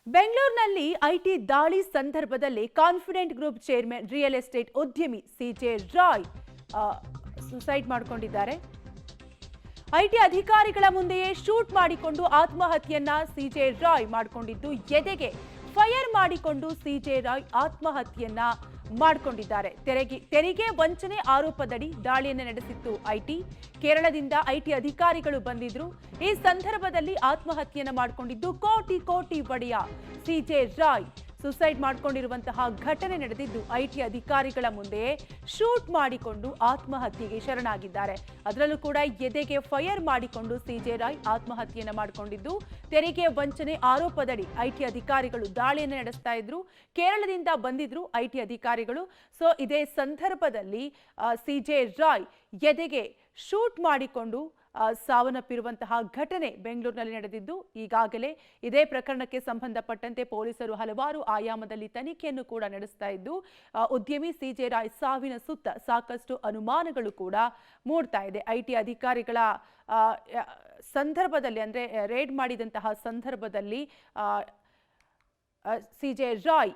ಬೆಂಗಳೂರಿನಲ್ಲಿ ಐಟಿ ದಾಳಿ ಸಂದರ್ಭದಲ್ಲಿ confident group chairman real estate ಉದ್ಯಮಿ ಸಿಜೆ ರಾಯ್ ಸುಸೈಡ್ ಮಾಡಿಕೊಂಡಿದ್ದಾರೆ. ಐಟಿ ಅಧಿಕಾರಿಗಳ ಮುಂದೆಯೇ ಶೂಟ್ ಮಾಡಿಕೊಂಡು ಆತ್ಮಹತ್ಯೆಯನ್ನ ಸಿಜೆ ರಾಯ್ ಮಾಡಿಕೊಂಡಿದ್ದು, ಎದೆಗೆ ಫೈರ್ ಮಾಡಿಕೊಂಡು ಸಿಜೆ ರಾಯ್ ಆತ್ಮಹತ್ಯೆಯನ್ನ ಮಾಡಿಕೊಂಡಿದ್ದಾರೆ. ತೆರಿಗೆ ವಂಚನೆ ಆರೋಪದಡಿ ದಾಳಿಯನ್ನು ನಡೆಸಿತ್ತು ಐಟಿ. ಕೇರಳದಿಂದ ಐಟಿ ಅಧಿಕಾರಿಗಳು ಬಂದಿದ್ರು. ಈ ಸಂದರ್ಭದಲ್ಲಿ ಆತ್ಮಹತ್ಯೆಯನ್ನು ಮಾಡಿಕೊಂಡಿದ್ದು ಕೋಟಿ ಕೋಟಿ ಒಡೆಯ ಸಿಜೆ ರಾಯ್ ಸುಸೈಡ್ ಮಾಡಿಕೊಂಡಿರುವಂತಹ ಘಟನೆ ನಡೆದಿದ್ದು, ಐಟಿ ಅಧಿಕಾರಿಗಳ ಮುಂದೆಯೇ ಶೂಟ್ ಮಾಡಿಕೊಂಡು ಆತ್ಮಹತ್ಯೆಗೆ ಶರಣಾಗಿದ್ದಾರೆ. ಅದರಲ್ಲೂ ಕೂಡ ಎದೆಗೆ ಫೈರ್ ಮಾಡಿಕೊಂಡು ಸಿಜೆ ರಾಯ್ ಆತ್ಮಹತ್ಯೆಯನ್ನು ಮಾಡಿಕೊಂಡಿದ್ದು, ತೆರಿಗೆ ವಂಚನೆ ಆರೋಪದಡಿ ಐಟಿ ಅಧಿಕಾರಿಗಳು ದಾಳಿಯನ್ನು ನಡೆಸ್ತಾ ಇದ್ರು. ಕೇರಳದಿಂದ ಬಂದಿದ್ರು ಐಟಿ ಅಧಿಕಾರಿಗಳು. ಸೊ ಇದೇ ಸಂದರ್ಭದಲ್ಲಿ ಸಿಜೆ ರಾಯ್ ಎದೆಗೆ ಶೂಟ್ ಮಾಡಿಕೊಂಡು ಸಾವನ್ನಪ್ಪಿರುವಂತಹ ಘಟನೆ ಬೆಂಗಳೂರಿನಲ್ಲಿ ನಡೆದಿದ್ದು, ಈಗಾಗಲೇ ಇದೇ ಪ್ರಕರಣಕ್ಕೆ ಸಂಬಂಧಪಟ್ಟಂತೆ ಪೊಲೀಸರು ಹಲವಾರು ಆಯಾಮದಲ್ಲಿ ತನಿಖೆಯನ್ನು ಕೂಡ ನಡೆಸ್ತಾ ಇದ್ದು, ಉದ್ಯಮಿ ಸಿಜೆ ರಾಯ್ ಸಾವಿನ ಸುತ್ತ ಸಾಕಷ್ಟು ಅನುಮಾನಗಳು ಕೂಡ ಮೂಡ್ತಾ ಇದೆ. ಐಟಿ ಅಧಿಕಾರಿಗಳ ಸಂದರ್ಭದಲ್ಲಿ ಅಂದ್ರೆ ರೇಡ್ ಮಾಡಿದಂತಹ ಸಂದರ್ಭದಲ್ಲಿ ಸಿಜೆ ರಾಯ್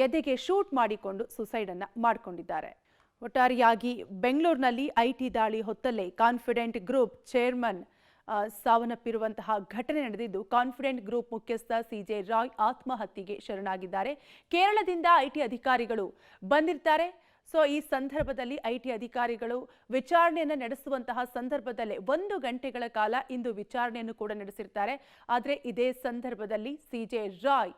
ಎದೆಗೆ ಶೂಟ್ ಮಾಡಿಕೊಂಡು ಸುಸೈಡ್ ಅನ್ನ ಮಾಡಿಕೊಂಡಿದ್ದಾರೆ. ಒಟ್ಟಾರೆಯಾಗಿ ಬೆಂಗಳೂರಿನಲ್ಲಿ ಐಟಿ ದಾಳಿ ಹೊತ್ತಲ್ಲೇ ಕಾನ್ಫಿಡೆಂಟ್ ಗ್ರೂಪ್ ಚೇರ್ಮನ್ ಸಾವನ್ನಪ್ಪಿರುವಂತಹ ಘಟನೆ ನಡೆದಿದ್ದು, ಕಾನ್ಫಿಡೆಂಟ್ ಗ್ರೂಪ್ ಮುಖ್ಯಸ್ಥ ಸಿಜೆ ರಾಯ್ ಆತ್ಮಹತ್ಯೆಗೆ ಶರಣಾಗಿದ್ದಾರೆ. ಕೇರಳದಿಂದ ಐಟಿ ಅಧಿಕಾರಿಗಳು ಬಂದಿರ್ತಾರೆ. ಸೊ ಈ ಸಂದರ್ಭದಲ್ಲಿ ಐಟಿ ಅಧಿಕಾರಿಗಳು ವಿಚಾರಣೆಯನ್ನು ನಡೆಸುವಂತಹ ಸಂದರ್ಭದಲ್ಲೇ 1 ಗಂಟೆಗಳ ಕಾಲ ಇಂದು ವಿಚಾರಣೆಯನ್ನು ಕೂಡ ನಡೆಸಿರ್ತಾರೆ. ಆದರೆ ಇದೇ ಸಂದರ್ಭದಲ್ಲಿ ಸಿಜೆ ರಾಯ್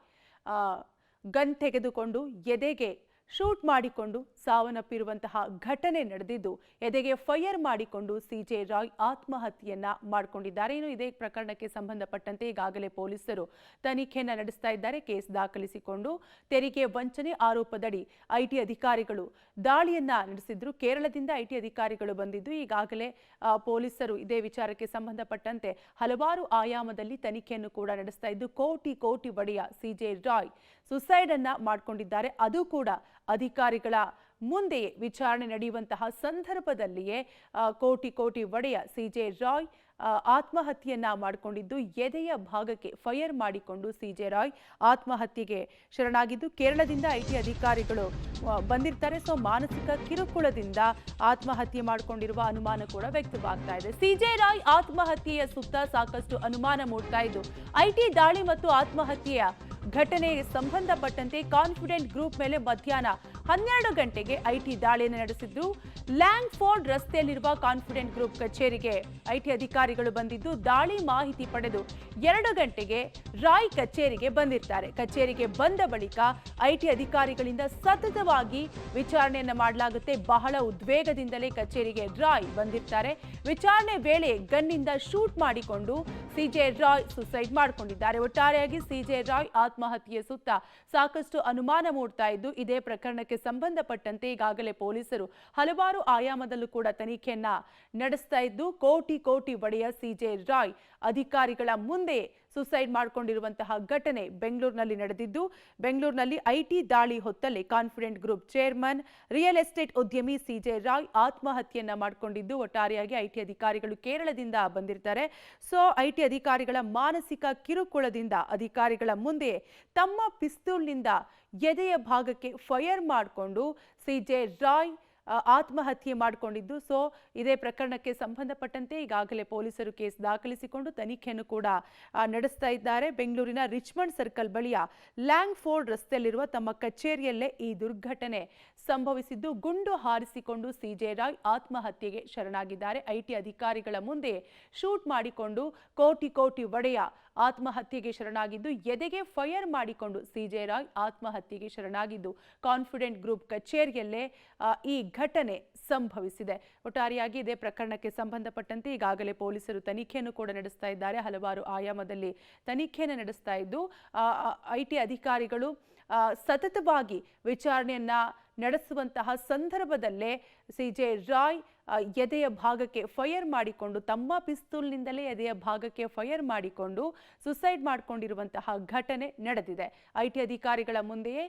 ಗನ್ ತೆಗೆದುಕೊಂಡು ಎದೆಗೆ ಶೂಟ್ ಮಾಡಿಕೊಂಡು ಸಾವನ್ನಪ್ಪಿರುವಂತಹ ಘಟನೆ ನಡೆದಿದ್ದು, ಎದೆಗೆ ಫೈರ್ ಮಾಡಿಕೊಂಡು ಸಿಜೆ ರಾಯ್ ಆತ್ಮಹತ್ಯೆಯನ್ನ ಮಾಡಿಕೊಂಡಿದ್ದಾರೆ. ಇನ್ನು ಇದೇ ಪ್ರಕರಣಕ್ಕೆ ಸಂಬಂಧಪಟ್ಟಂತೆ ಈಗಾಗಲೇ ಪೊಲೀಸರು ತನಿಖೆಯನ್ನ ನಡೆಸ್ತಾ ಇದ್ದಾರೆ. ಕೇಸ್ ದಾಖಲಿಸಿಕೊಂಡು ತೆರಿಗೆ ವಂಚನೆ ಆರೋಪದಡಿ ಐಟಿ ಅಧಿಕಾರಿಗಳು ದಾಳಿಯನ್ನ ನಡೆಸಿದ್ರು. ಕೇರಳದಿಂದ ಐಟಿ ಅಧಿಕಾರಿಗಳು ಬಂದಿದ್ದು, ಈಗಾಗಲೇ ಪೊಲೀಸರು ಇದೇ ವಿಚಾರಕ್ಕೆ ಸಂಬಂಧಪಟ್ಟಂತೆ ಹಲವಾರು ಆಯಾಮದಲ್ಲಿ ತನಿಖೆಯನ್ನು ಕೂಡ ನಡೆಸ್ತಾ ಇದ್ದು, ಕೋಟಿ ಕೋಟಿ ಒಡೆಯ ಸಿಜೆ ರಾಯ್ ಸುಸೈಡ್ ಅನ್ನ ಮಾಡಿಕೊಂಡಿದ್ದಾರೆ. ಅದು ಕೂಡ ಅಧಿಕಾರಿಗಳ ಮುಂದೆಯೇ ವಿಚಾರಣೆ ನಡೆಯುವಂತಹ ಸಂದರ್ಭದಲ್ಲಿಯೇ ಕೋಟಿ ಕೋಟಿ ಒಡೆಯ ಸಿಜೆ ರಾಯ್ ಆತ್ಮಹತ್ಯೆಯನ್ನ ಮಾಡಿಕೊಂಡಿದ್ದು, ಎದೆಯ ಭಾಗಕ್ಕೆ ಫೈರ್ ಮಾಡಿಕೊಂಡು ಸಿಜೆ ರಾಯ್ ಆತ್ಮಹತ್ಯೆಗೆ ಶರಣಾಗಿದ್ದು, ಕೇರಳದಿಂದ ಐಟಿ ಅಧಿಕಾರಿಗಳು ಬಂದಿರ್ತಾರೆ. ಸೊ ಮಾನಸಿಕ ಕಿರುಕುಳದಿಂದ ಆತ್ಮಹತ್ಯೆ ಮಾಡಿಕೊಂಡಿರುವ ಅನುಮಾನ ಕೂಡ ವ್ಯಕ್ತವಾಗ್ತಾ ಇದೆ. ಸಿಜೆ ರಾಯ್ ಆತ್ಮಹತ್ಯೆಯ ಸುತ್ತ ಸಾಕಷ್ಟು ಅನುಮಾನ ಮೂಡ್ತಾ ಇದ್ದು, ಐಟಿ ದಾಳಿ ಮತ್ತು ಆತ್ಮಹತ್ಯೆಯ ಘಟನೆಗೆ ಸಂಬಂಧಪಟ್ಟಂತೆ ಕಾನ್ಫಿಡೆಂಟ್ ಗ್ರೂಪ್ ಮೇಲೆ ಮಧ್ಯಾಹ್ನ 12 ಗಂಟೆಗೆ ಐಟಿ ದಾಳಿಯನ್ನು ನಡೆಸಿದ್ದು, ಲ್ಯಾಂಗ್ಫೋರ್ಡ್ ರಸ್ತೆಯಲ್ಲಿರುವ ಕಾನ್ಫಿಡೆಂಟ್ ಗ್ರೂಪ್ ಕಚೇರಿಗೆ ಐಟಿ ಅಧಿಕಾರಿಗಳು ಬಂದಿದ್ದು, ದಾಳಿ ಮಾಹಿತಿ ಪಡೆದು 2 ಗಂಟೆಗೆ ರಾಯ್ ಕಚೇರಿಗೆ ಬಂದಿರ್ತಾರೆ. ಕಚೇರಿಗೆ ಬಂದ ಬಳಿಕ ಐಟಿ ಅಧಿಕಾರಿಗಳಿಂದ ಸತತವಾಗಿ ವಿಚಾರಣೆಯನ್ನ ಮಾಡಲಾಗುತ್ತೆ. ಬಹಳ ಉದ್ವೇಗದಿಂದಲೇ ಕಚೇರಿಗೆ ರಾಯ್ ಬಂದಿರ್ತಾರೆ. ವಿಚಾರಣೆ ವೇಳೆ ಗನ್ನಿಂದ ಶೂಟ್ ಮಾಡಿಕೊಂಡು ಸಿಜೆ ರಾಯ್ ಸುಸೈಡ್ ಮಾಡಿಕೊಂಡಿದ್ದಾರೆ. ಒಟ್ಟಾರೆಯಾಗಿ ಸಿಜೆ ರಾಯ್ ಆತ್ಮಹತ್ಯೆಯ ಸುತ್ತ ಸಾಕಷ್ಟು ಅನುಮಾನ ಮೂಡ್ತಾ ಇದ್ದು, ಇದೇ ಪ್ರಕರಣಕ್ಕೆ ಸಂಬಂಧಪಟ್ಟಂತೆ ಈಗಾಗಲೇ ಪೊಲೀಸರು ಹಲವಾರು ಆಯಾಮದಲ್ಲೂ ಕೂಡ ತನಿಖೆಯನ್ನ ನಡೆಸ್ತಾ ಇದ್ದು, ಕೋಟಿ ಕೋಟಿ ಒಡೆಯ ಸಿಜೆ ರಾಯ್ ಅಧಿಕಾರಿಗಳ ಮುಂದೆ ಸುಸೈಡ್ ಮಾಡಿಕೊಂಡಿರುವಂತಹ ಘಟನೆ ಬೆಂಗಳೂರಿನಲ್ಲಿ ನಡೆದಿದ್ದು, ಬೆಂಗಳೂರಿನಲ್ಲಿ ಐಟಿ ದಾಳಿ ಹೊತ್ತಲ್ಲೇ confident group chairman real estate ಉದ್ಯಮಿ ಸಿಜೆ ರಾಯ್ ಆತ್ಮಹತ್ಯೆಯನ್ನ ಮಾಡಿಕೊಂಡಿದ್ದು, ಒಟ್ಟಾರೆಯಾಗಿ ಐಟಿ ಅಧಿಕಾರಿಗಳು ಕೇರಳದಿಂದ ಬಂದಿರ್ತಾರೆ. ಸೊ ಐಟಿ ಅಧಿಕಾರಿಗಳ ಮಾನಸಿಕ ಕಿರುಕುಳದಿಂದ ಅಧಿಕಾರಿಗಳ ಮುಂದೆ ತಮ್ಮ ಪಿಸ್ತೂಲ್ನಿಂದ ಎದೆಯ ಭಾಗಕ್ಕೆ ಫೈರ್ ಮಾಡಿಕೊಂಡು ಸಿಜೆ ರಾಯ್ ಆತ್ಮಹತ್ಯೆ ಮಾಡಿಕೊಂಡಿದ್ದು. ಸೊ ಇದೇ ಪ್ರಕರಣಕ್ಕೆ ಸಂಬಂಧಪಟ್ಟಂತೆ ಈಗಾಗಲೇ ಪೊಲೀಸರು ಕೇಸ್ ದಾಖಲಿಸಿಕೊಂಡು ತನಿಖೆಯನ್ನು ಕೂಡ ನಡೆಸ್ತಾ ಇದ್ದಾರೆ. ಬೆಂಗಳೂರಿನ ರಿಚ್ಮಂಡ್ ಸರ್ಕಲ್ ಬಳಿಯ ಲ್ಯಾಂಗ್ಫೋರ್ಡ್ ರಸ್ತೆಯಲ್ಲಿರುವ ತಮ್ಮ ಕಚೇರಿಯಲ್ಲೇ ಈ ದುರ್ಘಟನೆ ಸಂಭವಿಸಿದ್ದು, ಗುಂಡು ಹಾರಿಸಿಕೊಂಡು ಸಿಜೆ ರಾಯ್ ಆತ್ಮಹತ್ಯೆಗೆ ಶರಣಾಗಿದ್ದಾರೆ. ಐಟಿ ಅಧಿಕಾರಿಗಳ ಮುಂದೆ ಶೂಟ್ ಮಾಡಿಕೊಂಡು ಕೋಟಿ ಕೋಟಿ ಒಡೆಯ ಆತ್ಮಹತ್ಯೆಗೆ ಶರಣಾಗಿದ್ದು, ಎದೆಗೆ ಫೈರ್ ಮಾಡಿಕೊಂಡು ಸಿಜೆ ರಾಯ್ ಆತ್ಮಹತ್ಯೆಗೆ ಶರಣಾಗಿದ್ದು, ಕಾನ್ಫಿಡೆಂಟ್ ಗ್ರೂಪ್ ಕಚೇರಿಯಲ್ಲೇ ಈ ಘಟನೆ ಸಂಭವಿಸಿದೆ. ಒಟ್ಟಾರೆಯಾಗಿ ಇದೇ ಪ್ರಕರಣಕ್ಕೆ ಸಂಬಂಧಪಟ್ಟಂತೆ ಈಗಾಗಲೇ ಪೊಲೀಸರು ತನಿಖೆಯನ್ನು ಕೂಡ ನಡೆಸ್ತಾ ಇದ್ದಾರೆ. ಹಲವಾರು ಆಯಾಮದಲ್ಲಿ ತನಿಖೆಯನ್ನು ನಡೆಸ್ತಾ ಇದ್ದು, ಐಟಿ ಅಧಿಕಾರಿಗಳು ಸತತವಾಗಿ ವಿಚಾರಣೆಯನ್ನ ನಡೆಸುವಂತಹ ಸಂದರ್ಭದಲ್ಲೇ ಸಿಜೆ ರಾಯ್ ಎದೆಯ ಭಾಗಕ್ಕೆ ಫೈರ್ ಮಾಡಿಕೊಂಡು ತಮ್ಮ ಪಿಸ್ತೂಲ್ನಿಂದಲೇ ಎದೆಯ ಭಾಗಕ್ಕೆ ಫೈರ್ ಮಾಡಿಕೊಂಡು ಸುಸೈಡ್ ಮಾಡಿಕೊಂಡಿರುವಂತಹ ಘಟನೆ ನಡೆದಿದೆ. ಐಟಿ ಅಧಿಕಾರಿಗಳ ಮುಂದೆಯೇ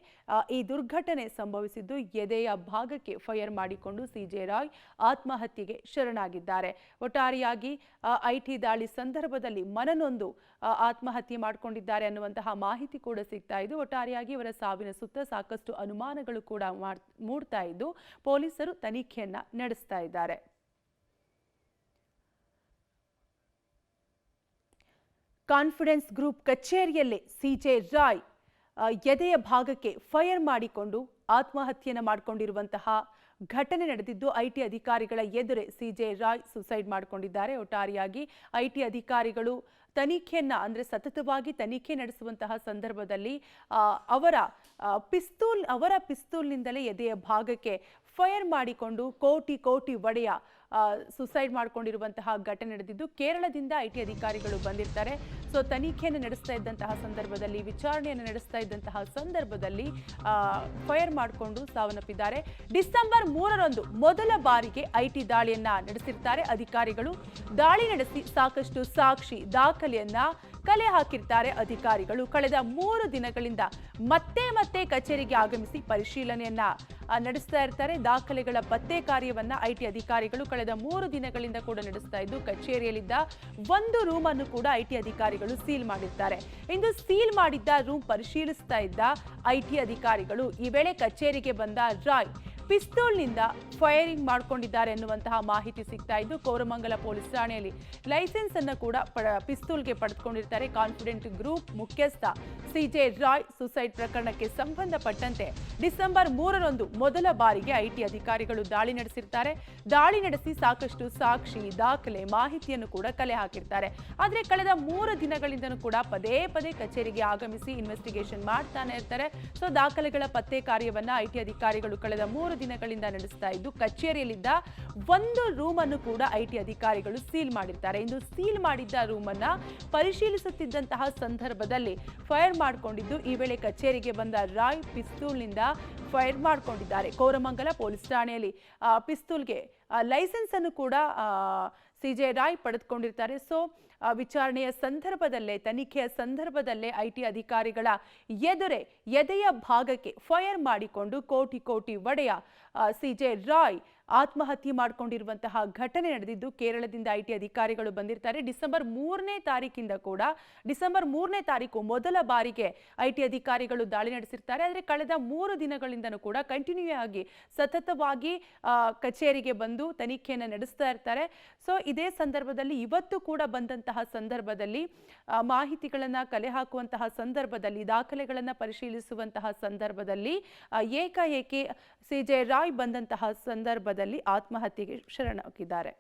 ಈ ದುರ್ಘಟನೆ ಸಂಭವಿಸಿದ್ದು. ಎದೆಯ ಭಾಗಕ್ಕೆ ಫೈರ್ ಮಾಡಿಕೊಂಡು ಸಿಜೆ ರಾಯ್ ಆತ್ಮಹತ್ಯೆಗೆ ಶರಣಾಗಿದ್ದಾರೆ. ಒಟ್ಟಾರೆಯಾಗಿ ಐಟಿ ದಾಳಿ ಸಂದರ್ಭದಲ್ಲಿ ಮನನೊಂದು ಆತ್ಮಹತ್ಯೆ ಮಾಡಿಕೊಂಡಿದ್ದಾರೆ ಅನ್ನುವಂತಹ ಮಾಹಿತಿ ಕೂಡ ಸಿಗ್ತಾ ಇದ್ದು. ಒಟ್ಟಾರೆಯಾಗಿ ಇವರ ಸಾವಿನ ಸುತ್ತ ಸಾಕಷ್ಟು ಅನುಮಾನಗಳು ಕೂಡ ಮೂಡ್ತಾ ಇದ್ದು ಪೊಲೀಸರು ತನಿಖೆಯನ್ನ ನಡೆಸ್ತಾ ಇದ್ದಾರೆ. ಕಾನ್ಫಿಡೆನ್ಸ್ ಗ್ರೂಪ್ ಕಚೇರಿಯಲ್ಲೇ ಸಿಜೆ ರಾಯ್ ಎದೆಯ ಭಾಗಕ್ಕೆ ಫೈರ್ ಮಾಡಿಕೊಂಡು ಆತ್ಮಹತ್ಯೆಯನ್ನು ಮಾಡಿಕೊಂಡಿರುವಂತಹ ಘಟನೆ ನಡೆದಿದ್ದು. ಐಟಿ ಅಧಿಕಾರಿಗಳ ಎದುರೇ ಸಿಜೆ ರಾಯ್ ಸುಸೈಡ್ ಮಾಡಿಕೊಂಡಿದ್ದಾರೆ. ಒಟ್ಟಾರೆಯಾಗಿ ಐಟಿ ಅಧಿಕಾರಿಗಳು ತನಿಖೆಯನ್ನ ಅಂದ್ರೆ ಸತತವಾಗಿ ತನಿಖೆ ನಡೆಸುವಂತಹ ಸಂದರ್ಭದಲ್ಲಿ ಅವರ ಪಿಸ್ತೂಲ್ನಿಂದಲೇ ಎದೆಯ ಭಾಗಕ್ಕೆ ಫೈರ್ ಮಾಡಿಕೊಂಡು ಕೋಟಿ ಒಡೆಯ ಸುಸೈಡ್ ಮಾಡಿಕೊಂಡಿರುವಂತಹ ಘಟನೆ ನಡೆದಿದ್ದು. ಕೇರಳದಿಂದ ಐಟಿ ಅಧಿಕಾರಿಗಳು ಬಂದಿರ್ತಾರೆ. ಸೊ ತನಿಖೆಯನ್ನು ನಡೆಸ್ತಾ ಇದ್ದಂತಹ ಸಂದರ್ಭದಲ್ಲಿ, ವಿಚಾರಣೆಯನ್ನು ನಡೆಸ್ತಾ ಇದ್ದಂತಹ ಸಂದರ್ಭದಲ್ಲಿ ಫೈರ್ ಮಾಡಿಕೊಂಡು ಸಾವನ್ನಪ್ಪಿದ್ದಾರೆ. ಡಿಸೆಂಬರ್ 3ರಂದು ಮೊದಲ ಬಾರಿಗೆ ಐಟಿ ದಾಳಿಯನ್ನ ನಡೆಸಿರ್ತಾರೆ ಅಧಿಕಾರಿಗಳು. ದಾಳಿ ನಡೆಸಿ ಸಾಕಷ್ಟು ಸಾಕ್ಷಿ ದಾಖಲೆಯನ್ನ ಕಲೆ ಹಾಕಿರ್ತಾರೆ ಅಧಿಕಾರಿಗಳು. ಕಳೆದ 3 ದಿನಗಳಿಂದ ಮತ್ತೆ ಕಚೇರಿಗೆ ಆಗಮಿಸಿ ಪರಿಶೀಲನೆಯನ್ನ ನಡೆಸ್ತಾ ಇರ್ತಾರೆ. ದಾಖಲೆಗಳ ಪತ್ತೆ ಕಾರ್ಯವನ್ನ ಐಟಿ ಅಧಿಕಾರಿಗಳು ಕಳೆದ 3 ದಿನಗಳಿಂದ ಕೂಡ ನಡೆಸ್ತಾ ಇದ್ದು, ಕಚೇರಿಯಲ್ಲಿದ್ದ ಒಂದು ರೂಮ್ ಅನ್ನು ಕೂಡ ಐಟಿ ಅಧಿಕಾರಿಗಳು ಸೀಲ್ ಮಾಡಿರ್ತಾರೆ. ಇಂದು ಸೀಲ್ ಮಾಡಿದ್ದ ರೂಮ್ ಪರಿಶೀಲಿಸ್ತಾ ಇದ್ದ ಐಟಿ ಅಧಿಕಾರಿಗಳು ಈ ವೇಳೆ ಕಚೇರಿಗೆ ಬಂದ ರಾಯ್ ಪಿಸ್ತೂಲ್ನಿಂದ ಫೈರಿಂಗ್ ಮಾಡಿಕೊಂಡಿದ್ದಾರೆ ಎನ್ನುವಂತಹ ಮಾಹಿತಿ ಸಿಗ್ತಾ ಇದ್ದು, ಕೋರಮಂಗಲ ಪೊಲೀಸ್ ಠಾಣೆಯಲ್ಲಿ ಲೈಸೆನ್ಸ್ ಅನ್ನು ಕೂಡ ಪಿಸ್ತೂಲ್ಗೆ ಪಡೆದುಕೊಂಡಿರ್ತಾರೆ. ಕಾನ್ಫಿಡೆಂಟ್ ಗ್ರೂಪ್ ಮುಖ್ಯಸ್ಥ ಸಿಜೆ ರಾಯ್ ಸುಸೈಡ್ ಪ್ರಕರಣಕ್ಕೆ ಸಂಬಂಧಪಟ್ಟಂತೆ ಡಿಸೆಂಬರ್ 3ರಂದು ಮೊದಲ ಬಾರಿಗೆ ಐಟಿ ಅಧಿಕಾರಿಗಳು ದಾಳಿ ನಡೆಸಿರ್ತಾರೆ. ದಾಳಿ ನಡೆಸಿ ಸಾಕಷ್ಟು ಸಾಕ್ಷಿ ದಾಖಲೆ ಮಾಹಿತಿಯನ್ನು ಕೂಡ ಕಲೆ ಹಾಕಿರ್ತಾರೆ. ಆದರೆ ಕಳೆದ 3 ದಿನಗಳಿಂದನೂ ಕೂಡ ಪದೇ ಕಚೇರಿಗೆ ಆಗಮಿಸಿ ಇನ್ವೆಸ್ಟಿಗೇಷನ್ ಮಾಡ್ತಾನೆ ಇರ್ತಾರೆ. ಸೊ ದಾಖಲೆಗಳ ಪತ್ತೆ ಕಾರ್ಯವನ್ನ ಐಟಿ ಅಧಿಕಾರಿಗಳು ಕಳೆದ 3 ದಿನಗಳಿಂದ ನಡೆಸ್ತಾ ಇದ್ದು, ಕಚೇರಿಯಲ್ಲಿದ್ದ ಒಂದು ರೂಮ್ ಅನ್ನು ಕೂಡ ಐಟಿ ಅಧಿಕಾರಿಗಳು ಸೀಲ್ ಮಾಡಿರ್ತಾರೆ. ಇಂದು ಸೀಲ್ ಮಾಡಿದ್ದ ರೂಮ್ ಅನ್ನ ಪರಿಶೀಲಿಸುತ್ತಿದ್ದಂತಹ ಸಂದರ್ಭದಲ್ಲಿ ಫೈರ್ ಮಾಡಿಕೊಂಡಿದ್ದು. ಈ ವೇಳೆ ಕಚೇರಿಗೆ ಬಂದ ರಾಯ್ ಪಿಸ್ತೂಲ್ನಿಂದ ಫೈರ್ ಮಾಡಿಕೊಂಡಿದ್ದಾರೆ. ಕೋರಮಂಗಲ ಪೊಲೀಸ್ ಠಾಣೆಯಲ್ಲಿ ಪಿಸ್ತೂಲ್ಗೆ ಲೈಸೆನ್ಸ್ ಅನ್ನು ಕೂಡ ಸಿಜೆ ರಾಯ್ ಪಡೆದುಕೊಂಡಿರ್ತಾರೆ. ಸೊ ವಿಚಾರಣೆಯ ಸಂದರ್ಭದಲ್ಲೇ, ತನಿಖೆಯ ಸಂದರ್ಭದಲ್ಲೇ ಐಟಿ ಅಧಿಕಾರಿಗಳ ಎದೆಯ ಭಾಗಕ್ಕೆ ಫೈರ್ ಮಾಡಿಕೊಂಡು ಕೋಟಿ ಒಡೆಯ ಸಿಜೆ ರಾಯ್ ಆತ್ಮಹತ್ಯೆ ಮಾಡಿಕೊಂಡಿರುವಂತಹ ಘಟನೆ ನಡೆದಿದ್ದು. ಕೇರಳದಿಂದ ಐಟಿ ಅಧಿಕಾರಿಗಳು ಬಂದಿರ್ತಾರೆ. ಡಿಸೆಂಬರ್ 3ನೇ ತಾರೀಕಿಂದ ಕೂಡ ಡಿಸೆಂಬರ್ 3ನೇ ತಾರೀಕು ಮೊದಲ ಬಾರಿಗೆ ಐಟಿ ಅಧಿಕಾರಿಗಳು ದಾಳಿ ನಡೆಸಿರ್ತಾರೆ. ಆದರೆ ಕಳೆದ 3 ದಿನಗಳಿಂದನೂ ಕೂಡ ಕಂಟಿನ್ಯೂ ಆಗಿ ಸತತವಾಗಿ ಕಚೇರಿಗೆ ಬಂದು ತನಿಖೆಯನ್ನು ನಡೆಸ್ತಾ ಇರ್ತಾರೆ. ಸೊ ಇದೇ ಸಂದರ್ಭದಲ್ಲಿ ಇವತ್ತು ಕೂಡ ಬಂದಂತಹ ಸಂದರ್ಭದಲ್ಲಿ ಮಾಹಿತಿಗಳನ್ನು ಕಲೆ ಹಾಕುವಂತಹ ಸಂದರ್ಭದಲ್ಲಿ, ದಾಖಲೆಗಳನ್ನು ಪರಿಶೀಲಿಸುವಂತಹ ಸಂದರ್ಭದಲ್ಲಿ ಏಕಾಏಕಿ ಸಿಜೆ ರಾಯ್ ಬಂದಂತಹ ಸಂದರ್ಭದಲ್ಲಿ ಆತ್ಮಹತ್ಯೆಗೆ ಶರಣಾಗಿದ್ದಾರೆ.